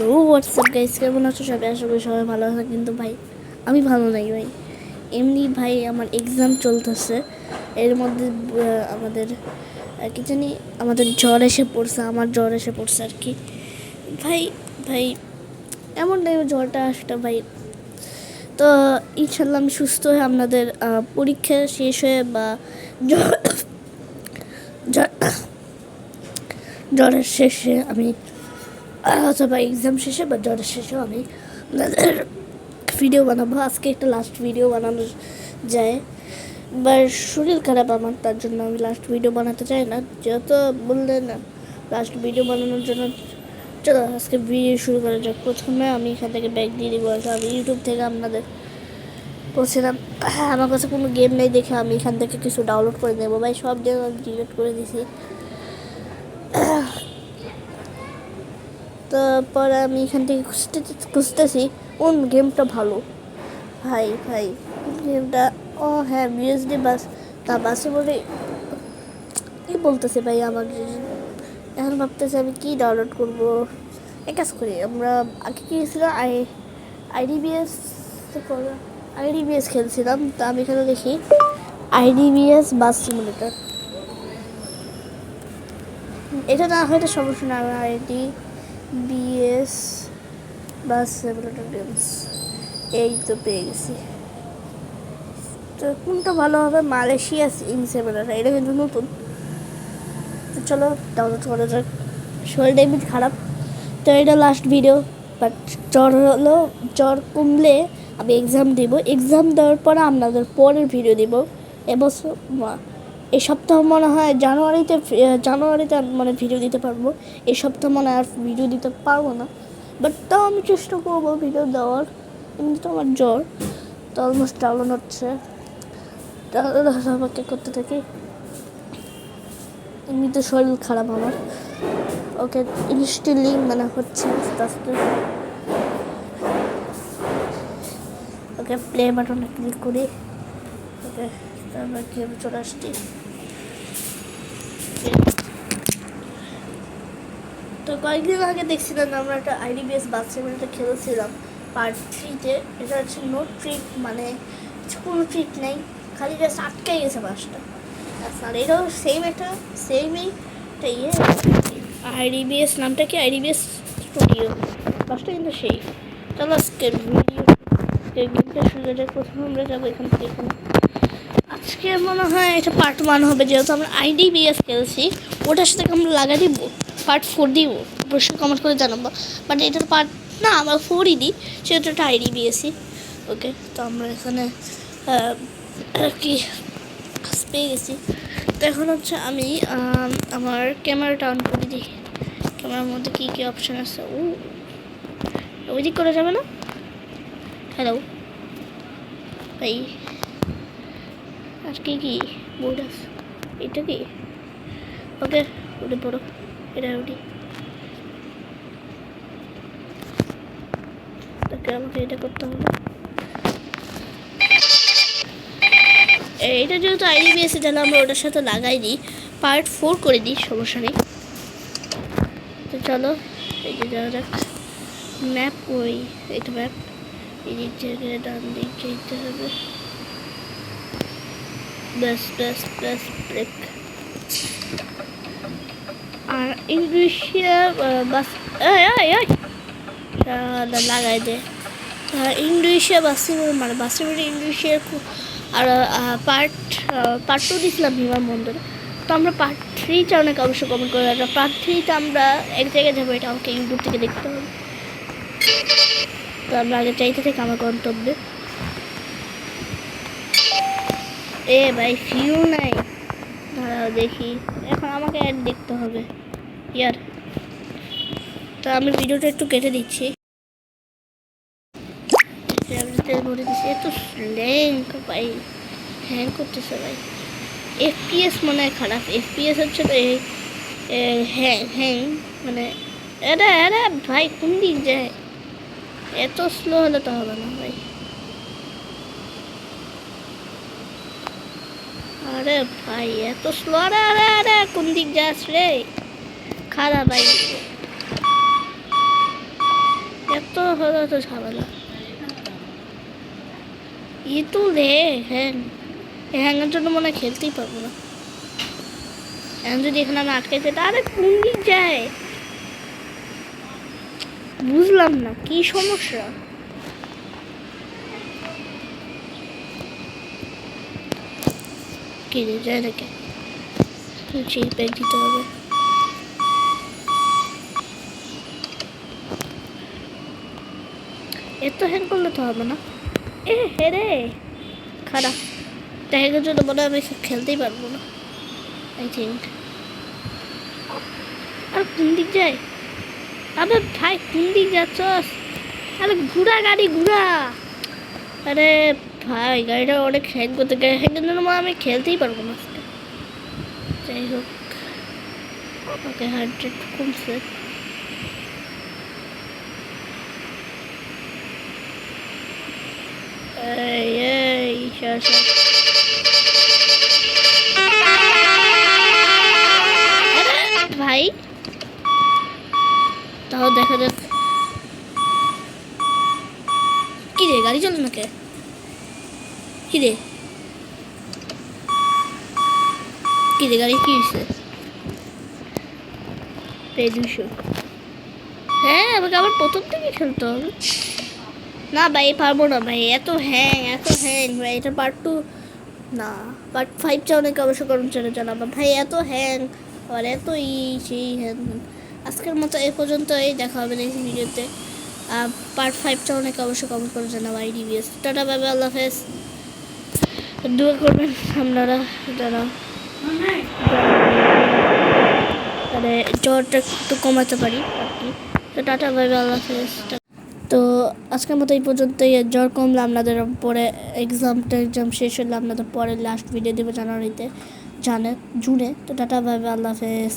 Hello WhatsApp guys, কেমন আছো সবাই? আশা করি সবাই ভালো আছে। কিন্তু ভাই আমি ভালো নাই ভাই। এমনি ভাই আমার এক্সাম চলতেছে, এর মধ্যে আমাদের কি জানি আমাদের জ্বর এসে পড়ছে, আমার জ্বর এসে পড়ছে আর কি। ভাই ভাই এমন টাইমে জ্বরটা আসটা ভাই। তো ইনশাল্লাহ আমি সুস্থ হয়ে আপনাদের পরীক্ষা শেষ হয়ে বা জ্বরের শেষে আমি অথবা এক্সাম শেষে বা জ্বরের শেষেও আমি আপনাদের ভিডিও বানাবো। আজকে একটা লাস্ট ভিডিও বানানো যায়, বা শরীর খারাপ আমার, তার জন্য আমি লাস্ট ভিডিও বানাতে চাই না। যেহেতু বললে না লাস্ট ভিডিও বানানোর জন্য, চলো আজকে ভিডিও শুরু করা যাক। প্রথমে আমি এখান থেকে ব্যাগ দিয়ে দিব। আমি ইউটিউব থেকে আপনাদের বলছিলাম, আমার কাছে কোনো গেম নেই দেখে আমি এখান থেকে কিছু ডাউনলোড করে নেবো। ভাই সব গেম আমি ডিলিট করে দিছি। তারপরে আমি এখান থেকে খুঁজতেছি কোন গেমটা ভালো। ভাই ভাই গেমটা, ও হ্যাঁ, বিএসডি বাস। তা বাসে বলে কী বলতেছে ভাই আমার। এখন ভাবতেছি আমি কি ডাউনলোড করবো। এক কাজ করি, আমরা আগে কি ছিল আইডিবিএস খেলছিলাম। তা আমি এখানে দেখি আইডিবিএস বাস সিমুলেটর। এটা না হয়তো সমস্যা না। আইডিবিএস বাস সিমুলেটর গেমস, এই তো পেয়ে গেছি। তো কোনটা ভালো হবে? মালয়েশিয়া ইনসিমুলেটর, এটা কিন্তু নতুন। তো চলো ডাউনলোড করা যাক। শরীরটা এমনি খারাপ, তো এটা লাস্ট ভিডিও। বাট জ্বর হলো, জ্বর কমলে আমি এক্সাম দিব। এক্সাম দেওয়ার পরে আপনাদের পরের ভিডিও দিব। এবছর এই সপ্তাহ মনে হয় জানুয়ারিতে মানে ভিডিও দিতে পারবো। এই সপ্তাহ মনে হয় আর ভিডিও দিতে পারবো না, বাট তাও আমি চেষ্টা করবো ভিডিও দেওয়ার। এমনি তো আমার জ্বর তো অলমোস্ট ডাউন হচ্ছে, আমাকে করতে থাকি। এমনিতে শরীর খারাপ আমার। ওকে, ইনস্টলিং মানে হচ্ছে আস্তে আস্তে। ওকে, প্লে বাটনে ক্লিক করি। ওকে, তারপর গেম চলে আসছি। তো কয়েকদিন আগে দেখছিলাম আমরা একটা আইডিবিএস বাস সিমুলেটর খেলেছিলাম পার্ট 3-তে। এটা হচ্ছে নো ট্রিক, মানে কোনো ট্রিক নেই, খালি জাস্ট আটকে গেছে বাসটা। আর এটাও সেমই একটা ইয়ে। আইডিবিএস নামটা কি? আইডিবিএস স্টুডিও। বাসটা কিন্তু সেই। চলো আজকের গেমটা শুরু করে। প্রথমে আমরা যাবো এখান থেকে এখানে। আজকে মনে হয় এটা পার্ট 1 হবে, যেহেতু আমরা আইডিবিএস খেলছি। ওটার সাথে আমরা লাগাই দিব পার্ট 4 দিব, অবশ্যই কমেন্ট করে জানাবো। বাট এটার পার্ট না, আমরা 4ই দিই, সেহেতু এটা আইডিবিএসই। ওকে, তো আমরা এখানে কি পেয়ে গেছি। তো এখন হচ্ছে আমি আমার ক্যামেরাটা অন করে দিই। ক্যামেরার মধ্যে কী কী অপশান আছে? ওই দিক করা যাবে না? হ্যালো ভাই, আর কি বোর্ড আছে? এটা কি? ওকে, উঠে পড়ো, এটা উঠি। তাকে আমাকে এটা করতে হবে। এটা যেহেতু আইডিবিএসে, তাহলে আমরা ওটার সাথে লাগাই দিই, পার্ট 4 করে দিই, সমস্যা নেই। তো চলো এই যে যাওয়া যাক। ম্যাপ, ওই এটা ম্যাপ, এই দিক থেকে ডান দিক যেতে হবে। ব্যাস ব্রেক। আর ইংলিশিয়া বাস লাগাই দে। ইংলিশিয়া মানে বাসিমুলেটর ইংলিশের। আর পার্ট 2 দিয়েছিলাম বিমান বন্দরে। তো আমরা পার্ট 3টা অনেক অবশ্যই কমেন্ট করে রাখলাম। পার্ট 3তে আমরা এক জায়গায় যাবো, এটা আমাকে ইউটিউব থেকে দেখতে হবে। তো আমরা আগে চাইতে থেকে আমার গন্তব্যে। ভাই ফিউ নাই, দাঁড়াও দেখি। এখন আমাকে অ্যাড দেখতে হবে ইয়ার। তো আমি ভিডিওটা একটু কেটে দিচ্ছি। ভরে দিচ্ছি। এত স্ল্যাঙ্ক ভাই, হ্যাং করতেছে ভাই। এফপিএস মনে হয় খারাপ। এফপিএস হচ্ছে হ্যাং মানে। আরে ভাই কোন দিক যায়? এত স্লো হলে তো হবে না ভাই। আরে ভাই এত স্লো, আরে কোন দিক যাস রে? খারাপ ভাই। হলো তো ঝামেলা ই তো রে হ্যাং হ্যাংয়ের জন্য মনে হয় খেলতেই পারবো না এখন যদি এখানে আমি আটকাইতে আরে কোন দিক যায় বুঝলাম না কি সমস্যা কি রে যায় নাকি চিপ ব্যাগ দিতে হবে এত হ্যাং করলে তো হবে না এ হে রে খারাপ হ্যাংয়ের জন্য মনে হয় আমি খেলতেই পারবো না আই থিঙ্ক আর কোন দিক যায় আবে ভাই কোন দিক যাচ্ছস আরে ঘুরা গাড়ি ঘুরা আরে ভাই গাড়িটা অনেক হ্যাং করতে গেলে হ্যাংয়ের জন্য আমি খেলতেই পারবো না আজকে যাই হোক ওকে 100 কমছে এই সর ভাই তাও দেখা যাক কি রে গাড়ি চলে নাকি কি রে গাড়ি কি হয়েছে 200 হ্যাঁ আমাকে আবার প্রথম থেকে খেলতে হবে না ভাই পারবো না ভাই এত হ্যাং ভাই এটা পার্ট 2 না পার্ট 5 চা অনেক অবশ্য করুন চ্যানেল জানাবো ভাই এত হ্যাং আর এত সেই হ্যাং আজকের মতো এই পর্যন্তই দেখা হবে নেক্সট ভিডিওতে পার্ট 5 চা অনেক অবশ্য কমেন্ট করে জানাবো আইডিবিএস টাটা বাই বাই আল্লাহ হাফেজ দোয়া করবেন আপনারা যারা মানে জ্বরটা একটু কমাতে পারি আর কি তো টাটা বাই বাই আল্লাহ হাফেজ তো আজকের মতো এই পর্যন্তই জ্বর কমলে আপনাদের পরে এক্সাম শেষ হলে আপনাদের পরে লাস্ট ভিডিও দেবো জুনে তো টাটা বাই বাই আল্লাহ হাফেজ